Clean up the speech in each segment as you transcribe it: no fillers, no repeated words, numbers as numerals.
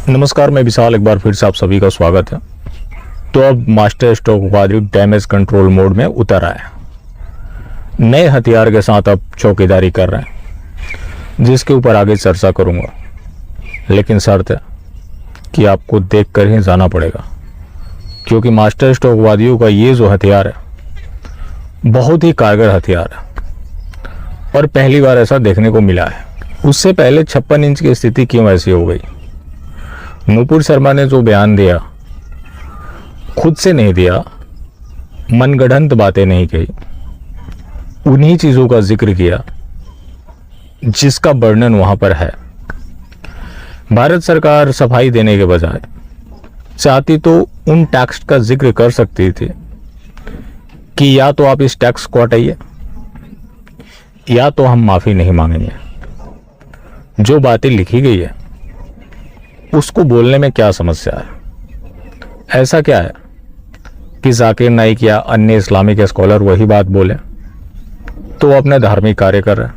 नमस्कार, मैं विशाल, एक बार फिर से आप सभी का स्वागत है। तो अब मास्टर स्ट्रोक वादी डैमेज कंट्रोल मोड में उतर आया, नए हथियार के साथ अब चौकीदारी कर रहे हैं, जिसके ऊपर आगे चर्चा करूंगा। लेकिन शर्त है कि आपको देख कर ही जाना पड़ेगा, क्योंकि मास्टर स्ट्रोक वादियों का ये जो हथियार है बहुत ही कारगर हथियार है और पहली बार ऐसा देखने को मिला है। उससे पहले 56 इंच की स्थिति क्यों ऐसी हो गई? नुपुर शर्मा ने जो बयान दिया खुद से नहीं दिया, मनगढ़ंत बातें नहीं कही, उन्हीं चीजों का जिक्र किया जिसका वर्णन वहां पर है। भारत सरकार सफाई देने के बजाय चाहती तो उन टैक्स का जिक्र कर सकती थी कि या तो आप इस टैक्स को हटाइए या तो हम माफी नहीं मांगेंगे। जो बातें लिखी गई है उसको बोलने में क्या समस्या है? ऐसा क्या है कि जाकिर नाइक या अन्य इस्लामिक स्कॉलर वही बात बोले तो वो अपने धार्मिक कार्य कर रहे हैं।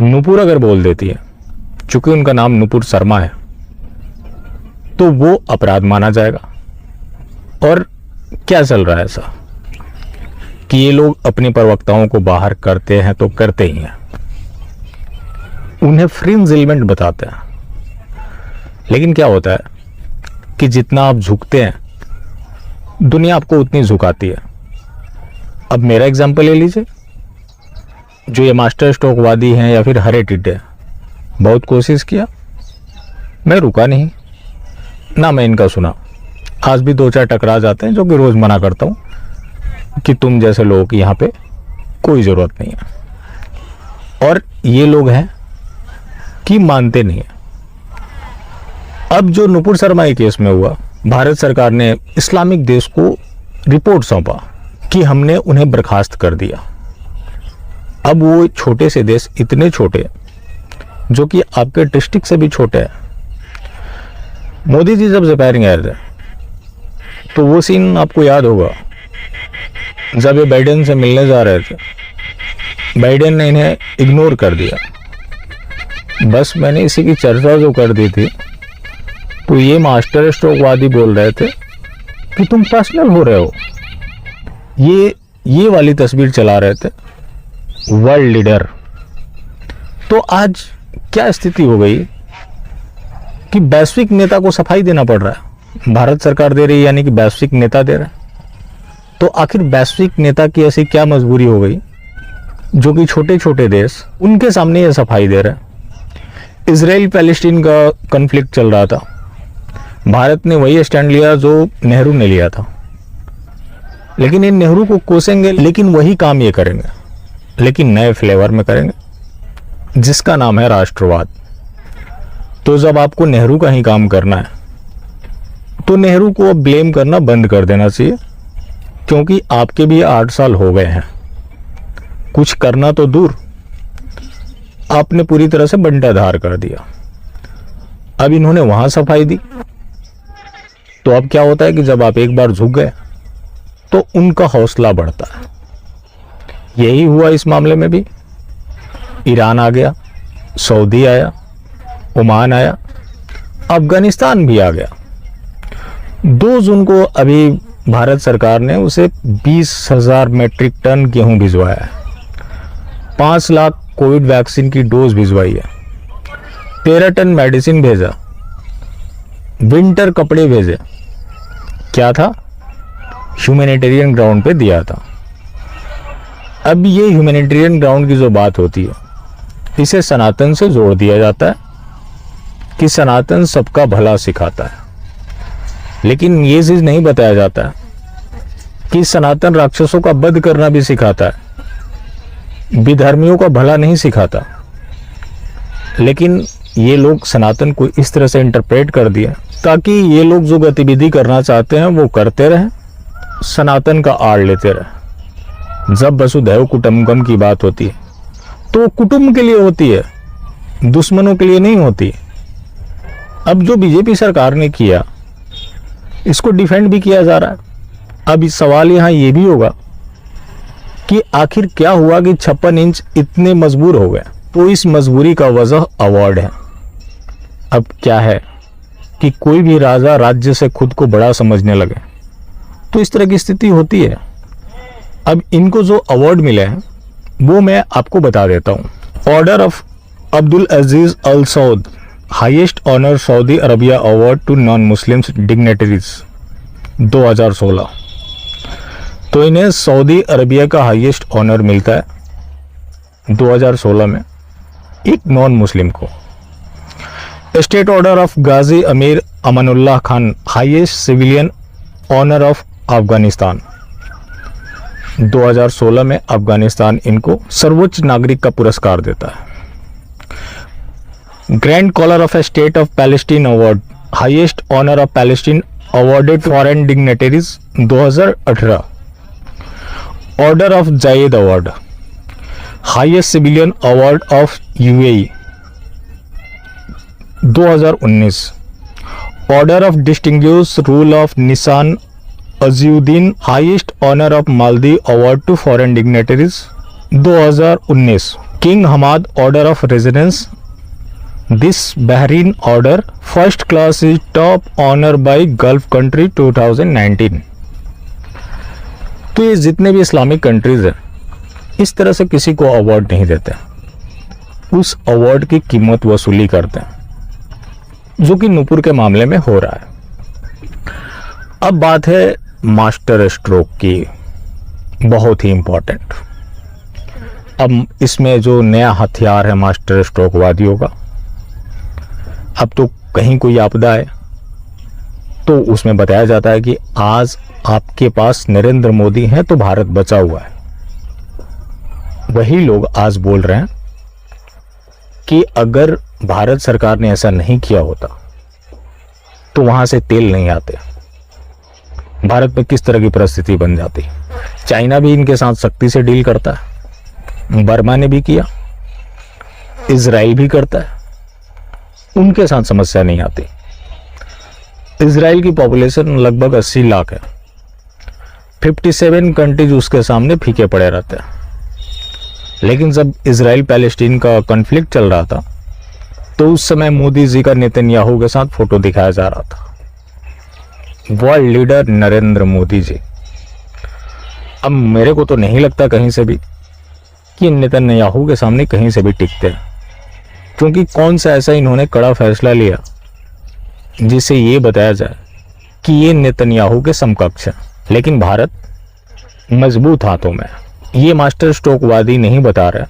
नुपुर अगर बोल देती है, चूंकि उनका नाम नुपुर शर्मा है, तो वो अपराध माना जाएगा। और क्या चल रहा है ऐसा कि ये लोग अपने प्रवक्ताओं को बाहर करते हैं तो करते ही हैं, उन्हें फ्रिंज एलिमेंट बताते हैं। लेकिन क्या होता है कि जितना आप झुकते हैं दुनिया आपको उतनी झुकाती है। अब मेरा एग्जांपल ले लीजिए, जो ये मास्टर स्ट्रोक वादी हैं या फिर हरे टिड्डे, बहुत कोशिश किया, मैं रुका नहीं, ना मैं इनका सुना। आज भी 2-4 टकरा जाते हैं, जो कि रोज मना करता हूं कि तुम जैसे लोगों की यहां पे कोई जरूरत नहीं है। और ये लोग हैं कि मानते नहीं है। अब जो नुपुर शर्मा के केस में हुआ, भारत सरकार ने इस्लामिक देश को रिपोर्ट सौंपा कि हमने उन्हें बर्खास्त कर दिया। अब वो छोटे से देश, इतने छोटे जो कि आपके डिस्ट्रिक्ट से भी छोटे हैं। मोदी जी जब जपैरिंग आए थे तो वो सीन आपको याद होगा, जब ये बाइडेन से मिलने जा रहे थे, बाइडेन ने इन्हें इग्नोर कर दिया। बस मैंने इसी की चर्चा जो कर दी थी, तो ये मास्टर स्ट्रोक वादी बोल रहे थे कि तुम पर्सनल हो रहे हो। ये वाली तस्वीर चला रहे थे, वर्ल्ड लीडर। तो आज क्या स्थिति हो गई कि वैश्विक नेता को सफाई देना पड़ रहा है। भारत सरकार दे रही है, यानी कि वैश्विक नेता दे रहा है। तो आखिर वैश्विक नेता की ऐसी क्या मजबूरी हो गई जो कि छोटे छोटे देश उनके सामने ये सफाई दे रहे हैं? इजराइल पैलेस्टीन का कॉन्फ्लिक्ट चल रहा था, भारत ने वही स्टैंड लिया जो नेहरू ने लिया था। लेकिन इन नेहरू को कोसेंगे, लेकिन वही काम ये करेंगे, लेकिन नए फ्लेवर में करेंगे, जिसका नाम है राष्ट्रवाद। तो जब आपको नेहरू का ही काम करना है तो नेहरू को अब ब्लेम करना बंद कर देना चाहिए, क्योंकि आपके भी 8 साल हो गए हैं। कुछ करना तो दूर, आपने पूरी तरह से बंटाधार कर दिया। अब इन्होंने वहां सफाई दी, तो अब क्या होता है कि जब आप एक बार झुक गए तो उनका हौसला बढ़ता है। यही हुआ इस मामले में भी। ईरान आ गया, सऊदी आया, ओमान आया, अफगानिस्तान भी आ गया। 2 जून को अभी भारत सरकार ने उसे 20,000 मेट्रिक टन गेहूं भिजवाया है, 5 लाख कोविड वैक्सीन की डोज भिजवाई है, 13 टन मेडिसिन भेजा, विंटर कपड़े भेजे। क्या था? ह्यूमैनिटेरियन ग्राउंड पे दिया था। अब ये ह्यूमैनिटेरियन ग्राउंड की जो बात होती है, इसे सनातन से जोड़ दिया जाता है कि सनातन सबका भला सिखाता है। लेकिन ये चीज नहीं बताया जाता कि सनातन राक्षसों का वध करना भी सिखाता है, विधर्मियों का भला नहीं सिखाता। लेकिन ये लोग सनातन को इस तरह से इंटरप्रेट कर दिया ताकि ये लोग जो गतिविधि करना चाहते हैं वो करते रहें, सनातन का आड़ लेते रहें। जब वसुधैव कुटुंबकम की बात होती है तो कुटुंब के लिए होती है, दुश्मनों के लिए नहीं होती। अब जो बीजेपी सरकार ने किया, इसको डिफेंड भी किया जा रहा है। अब इस सवाल यहाँ ये भी होगा कि आखिर क्या हुआ कि 56 इंच इतने मजबूर हो गए? तो इस मजबूरी का वजह अवार्ड है। अब क्या है कि कोई भी राजा राज्य से खुद को बड़ा समझने लगे, तो इस तरह की स्थिति होती है। अब इनको जो अवार्ड मिले हैं वो मैं आपको बता देता हूँ। Order of Abdul Aziz Al Saud, highest honour Saudi Arabia award to non Muslims dignitaries 2016। तो इन्हें सऊदी अरबिया का हाईएस्ट ऑनर मिलता है 2016 में एक नॉन मुस्लिम को। State order of Ghazi Amir Amanullah Khan, highest civilian honour of Afghanistan 2016 में अफगानिस्तान इनको सर्वोच्च नागरिक का पुरस्कार देता है। Grand collar of a state of Palestine award, highest honour of Palestine awarded foreign dignitaries 2018। Order of Zayed award, highest civilian award of UAE 2019। Order of distinguished rule of Nishan Izzuddeen, highest honour of Maldives award to foreign dignitaries 2019। King Hamad order of residence, this Bahrain order first class is top honour by Gulf country 2019। तो ये जितने भी Islamic countries हैं इस तरह से किसी को अवार्ड नहीं देते, उस अवार्ड की कीमत वसूली करते हैं, जो कि नूपुर के मामले में हो रहा है। अब बात है मास्टर स्ट्रोक की, बहुत ही इंपॉर्टेंट। अब इसमें जो नया हथियार है मास्टर स्ट्रोक वादियों का, अब तो कहीं कोई आपदा है तो उसमें बताया जाता है कि आज आपके पास नरेंद्र मोदी हैं तो भारत बचा हुआ है। वही लोग आज बोल रहे हैं कि अगर भारत सरकार ने ऐसा नहीं किया होता तो वहां से तेल नहीं आते, भारत में किस तरह की परिस्थिति बन जाती। चाइना भी इनके साथ सख्ती से डील करता है, बर्मा ने भी किया, इजराइल भी करता है, उनके साथ समस्या नहीं आती। इजराइल की पॉपुलेशन लगभग 80 लाख है, 57 कंट्रीज उसके सामने फीके पड़े रहते हैं। लेकिन जब इजराइल पैलेस्टीन का कॉन्फ्लिक्ट चल रहा था तो उस समय मोदी जी का नेतन्याहू के साथ फोटो दिखाया जा रहा था, वर्ल्ड लीडर नरेंद्र मोदी जी। अब मेरे को तो नहीं लगता कहीं से भी कि नेतन्याहू के सामने कहीं से भी टिकते हैं, क्योंकि कौन सा ऐसा इन्होंने कड़ा फैसला लिया जिसे ये बताया जाए कि ये नेतन्याहू के समकक्ष है। लेकिन भारत मजबूत हाथों में। ये मास्टर स्ट्रोकवादी नहीं बता रहा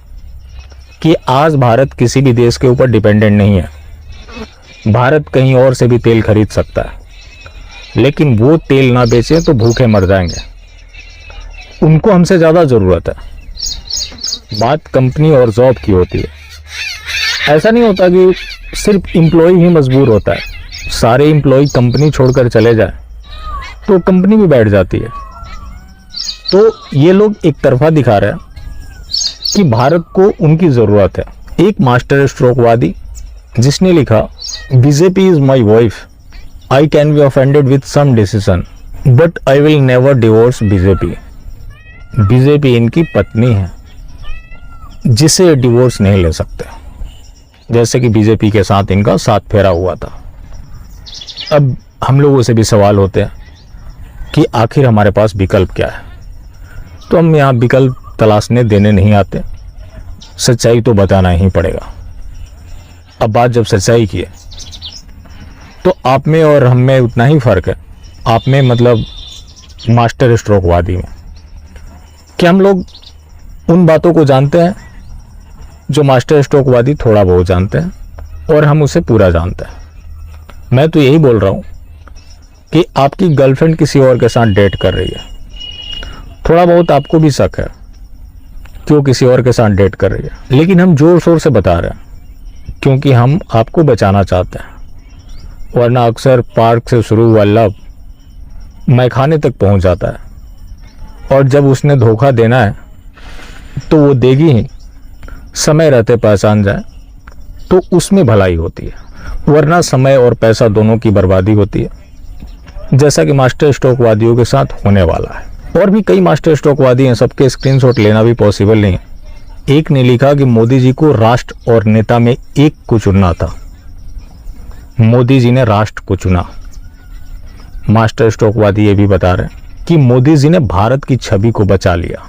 कि आज भारत किसी भी देश के ऊपर डिपेंडेंट नहीं है। भारत कहीं और से भी तेल खरीद सकता है, लेकिन वो तेल ना बेचें तो भूखे मर जाएंगे, उनको हमसे ज़्यादा ज़रूरत है। बात कंपनी और जॉब की होती है। ऐसा नहीं होता कि सिर्फ एम्प्लॉय ही मजबूर होता है, सारे एम्प्लॉय कंपनी छोड़कर चले जाए तो कंपनी भी बैठ जाती है। तो ये लोग एक तरफा दिखा रहे हैं कि भारत को उनकी ज़रूरत है। एक मास्टर स्ट्रोकवादी जिसने लिखा, BJP is my wife, I can be offended with some decision but I will never divorce BJP. BJP इनकी पत्नी है जिसे डिवोर्स नहीं ले सकते, जैसे कि बीजेपी के साथ इनका साथ फेरा हुआ था। अब हम लोगों से भी सवाल होते हैं कि आखिर हमारे पास विकल्प क्या है। तो हम यहाँ विकल्प तलाशने देने नहीं आते, सच्चाई तो बताना ही पड़ेगा। अब बात जब सच्चाई की है तो आप में और हम में उतना ही फर्क है। आप में मतलब मास्टर स्ट्रोकवादी में, कि हम लोग उन बातों को जानते हैं जो मास्टर स्ट्रोकवादी थोड़ा बहुत जानते हैं और हम उसे पूरा जानते हैं। मैं तो यही बोल रहा हूँ कि आपकी गर्लफ्रेंड किसी और के साथ डेट कर रही है, थोड़ा बहुत आपको भी शक है कि वो किसी और के साथ डेट कर रही है, लेकिन हम जोर शोर से बता रहे हैं क्योंकि हम आपको बचाना चाहते हैं। वरना अक्सर पार्क से शुरू हुआ लव मैखाने तक पहुंच जाता है, और जब उसने धोखा देना है तो वो देगी ही, समय रहते पहचान जाए तो उसमें भलाई होती है, वरना समय और पैसा दोनों की बर्बादी होती है, जैसा कि मास्टर स्ट्रोकवादियों के साथ होने वाला है। और भी कई मास्टर स्ट्रोकवादी हैं, सबके स्क्रीनशॉट लेना भी पॉसिबल नहीं है। एक ने लिखा कि मोदी जी को राष्ट्र और नेता में एक को चुनना था, मोदी जी ने राष्ट्र को चुना। मास्टर स्ट्रोकवादी ये भी बता रहे हैं कि मोदी जी ने भारत की छवि को बचा लिया।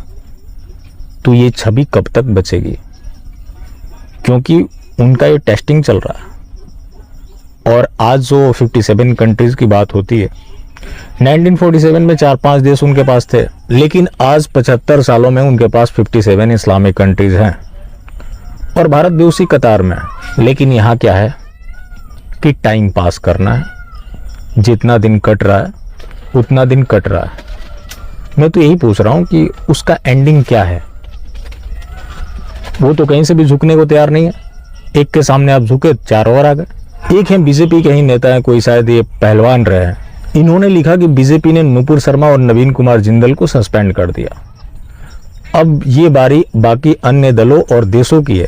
तो ये छवि कब तक बचेगी, क्योंकि उनका ये टेस्टिंग चल रहा है। और आज जो 57 कंट्रीज की बात होती है, 1947 में 4-5 देश उनके पास थे, लेकिन आज 75 सालों में उनके पास 57 इस्लामिक कंट्रीज हैं और भारत भी उसी कतार में है। लेकिन यहाँ क्या है कि टाइम पास करना है, जितना दिन कट रहा है उतना दिन कट रहा है। मैं तो यही पूछ रहा हूँ कि उसका एंडिंग क्या है। वो तो कहीं से भी झुकने को तैयार नहीं है। एक के सामने आप झुके, 4 और आ गए। एक है बीजेपी के ही नेता है, कोई शायद ये पहलवान रहे हैं, इन्होंने लिखा कि बीजेपी ने नुपुर शर्मा और नवीन कुमार जिंदल को सस्पेंड कर दिया। अब ये बारी बाकी अन्य दलों और देशों की है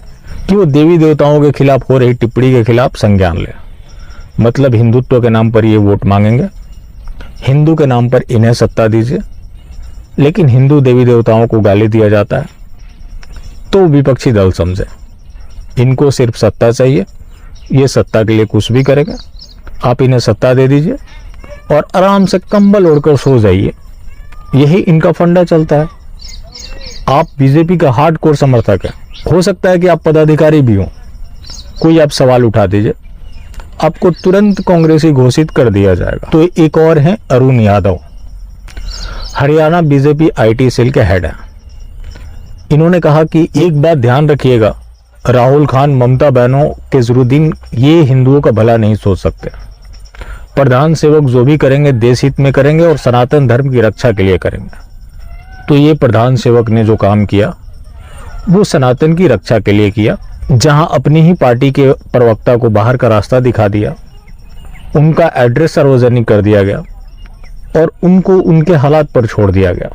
कि वो देवी देवताओं के खिलाफ हो रही टिप्पणी के खिलाफ संज्ञान ले। मतलब हिंदुत्व के नाम पर ये वोट मांगेंगे, हिंदू के नाम पर इन्हें सत्ता दीजिए, लेकिन हिंदू देवी देवताओं को गाली दिया जाता है तो विपक्षी दल समझे इनको सिर्फ सत्ता चाहिए, ये सत्ता के लिए कुछ भी करेंगे। आप इन्हें सत्ता दे दीजिए और आराम से कंबल ओढ़कर सो जाइए, यही इनका फंडा चलता है। आप बीजेपी का हार्डकोर समर्थक है, हो सकता है कि आप पदाधिकारी भी हों, कोई आप सवाल उठा दीजिए, आपको तुरंत कांग्रेसी घोषित कर दिया जाएगा। तो एक और हैं Arun Yadav, Haryana BJP IT cell के हेड हैं। इन्होंने कहा कि एक बात ध्यान रखिएगा, राहुल खान, ममता बहनों के जरूद्दीन ये हिंदुओं का भला नहीं सोच सकते। प्रधान सेवक जो भी करेंगे देश हित में करेंगे और सनातन धर्म की रक्षा के लिए करेंगे। तो ये प्रधान सेवक ने जो काम किया वो सनातन की रक्षा के लिए किया, जहां अपनी ही पार्टी के प्रवक्ता को बाहर का रास्ता दिखा दिया, उनका एड्रेस सार्वजनिक कर दिया गया और उनको उनके हालात पर छोड़ दिया गया।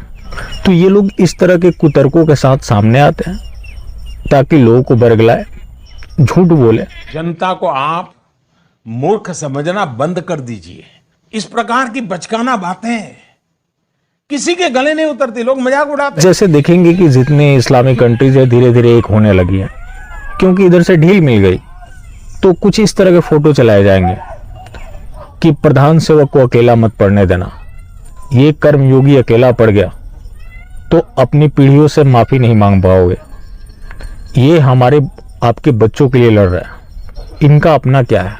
तो ये लोग इस तरह के कुतर्कों के साथ सामने आते हैं ताकि लोगों को बरगलाए, झूठ बोले। जनता को आप मूर्ख समझना बंद कर दीजिए। इस प्रकार की बचकाना बातें किसी के गले नहीं उतरती, लोग मजाक उड़ाते हैं। जैसे देखेंगे कि जितने इस्लामिक कंट्रीज है धीरे धीरे एक होने लगी है, क्योंकि इधर से ढील मिल गई, तो कुछ इस तरह के फोटो चलाए जाएंगे कि प्रधान सेवक को अकेला मत पड़ने देना, ये कर्मयोगी अकेला पड़ गया तो अपनी पीढ़ियों से माफी नहीं मांग पाओगे, ये हमारे आपके बच्चों के लिए लड़ रहा है, इनका अपना क्या है,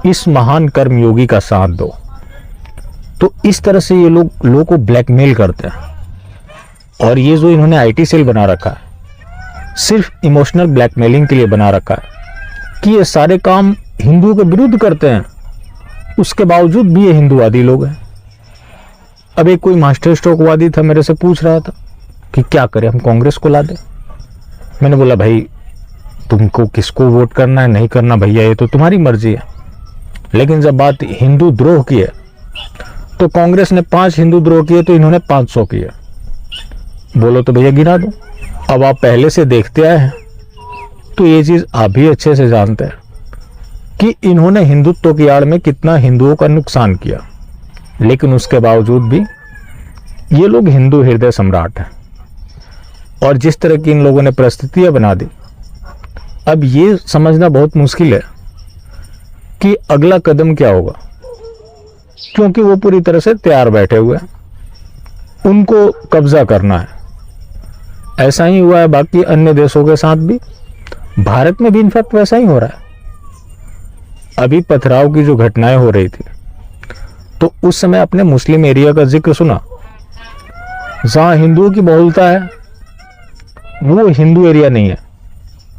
इस महान कर्मयोगी का साथ दो। तो इस तरह से ये लोगों को ब्लैकमेल करते हैं। और ये जो इन्होंने आईटी सेल बना रखा है सिर्फ इमोशनल ब्लैकमेलिंग के लिए बना रखा है कि ये सारे काम हिंदुओं के विरुद्ध करते हैं, उसके बावजूद भी ये हिंदूवादी लोग हैं। अब एक कोई मास्टर स्ट्रोकवादी था, मेरे से पूछ रहा था कि क्या करें, हम कांग्रेस को ला दें। मैंने बोला भाई तुमको किसको वोट करना है नहीं करना भैया ये तो तुम्हारी मर्जी है, लेकिन जब बात हिंदू द्रोह की है तो कांग्रेस ने 5 हिंदू द्रोह किए तो इन्होंने 500 किए। बोलो तो भैया गिना दो। अब आप पहले से देखते आए हैं तो ये चीज आप भी अच्छे से जानते हैं कि इन्होंने हिंदुत्व की आड़ में कितना हिंदुओं का नुकसान किया, लेकिन उसके बावजूद भी ये लोग हिंदू हृदय सम्राट हैं। और जिस तरह की इन लोगों ने परिस्थितियां बना दी, अब ये समझना बहुत मुश्किल है कि अगला कदम क्या होगा, क्योंकि वो पूरी तरह से तैयार बैठे हुए हैं, उनको कब्जा करना है। ऐसा ही हुआ है बाकी अन्य देशों के साथ भी, भारत में भी इनफैक्ट वैसा ही हो रहा है। अभी पथराव की जो घटनाएं हो रही थी तो उस समय आपने मुस्लिम एरिया का जिक्र सुना, जहां हिंदुओं की बहुलता है वो हिंदू एरिया नहीं है,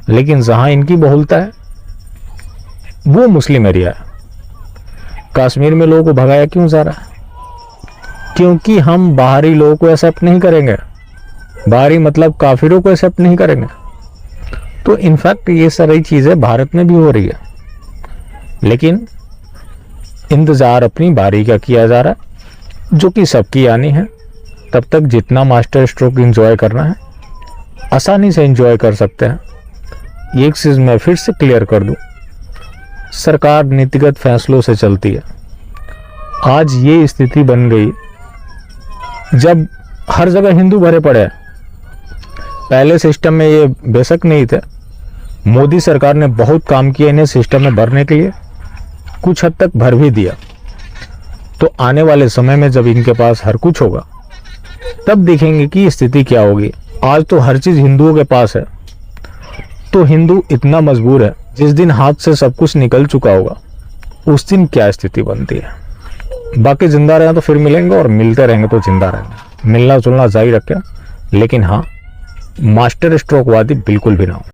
लेकिन जहां इनकी बहुलता है वो मुस्लिम एरिया है। कश्मीर में लोगों को भगाया क्यों जा रहा है? क्योंकि हम बाहरी लोगों को एक्सेप्ट नहीं करेंगे, बाहरी मतलब काफिरों को एक्सेप्ट नहीं करेंगे। तो इनफैक्ट ये सारी चीजें भारत में भी हो रही है, लेकिन इंतजार अपनी बारी का किया जा रहा है, जो कि सबकी आनी है। तब तक जितना मास्टर स्ट्रोक एंजॉय करना है आसानी से एंजॉय कर सकते हैं। एक चीज मैं फिर से क्लियर कर दूं, सरकार नीतिगत फैसलों से चलती है। आज ये स्थिति बन गई जब हर जगह हिंदू भरे पड़े हैं। पहले सिस्टम में ये बेशक नहीं थे, मोदी सरकार ने बहुत काम किया इन्हें सिस्टम में भरने के लिए, कुछ हद तक भर भी दिया, तो आने वाले समय में जब इनके पास हर कुछ होगा तब देखेंगे कि स्थिति क्या होगी। आज तो हर चीज हिंदुओं के पास है, तो हिंदू इतना मजबूर है, जिस दिन हाथ से सब कुछ निकल चुका होगा उस दिन क्या स्थिति बनती है। बाकी जिंदा रहे तो फिर मिलेंगे, और मिलते रहेंगे तो जिंदा रहेंगे। मिलना जुलना जारी रखें, लेकिन हाँ, मास्टर स्ट्रोक वादी बिल्कुल भी ना हो।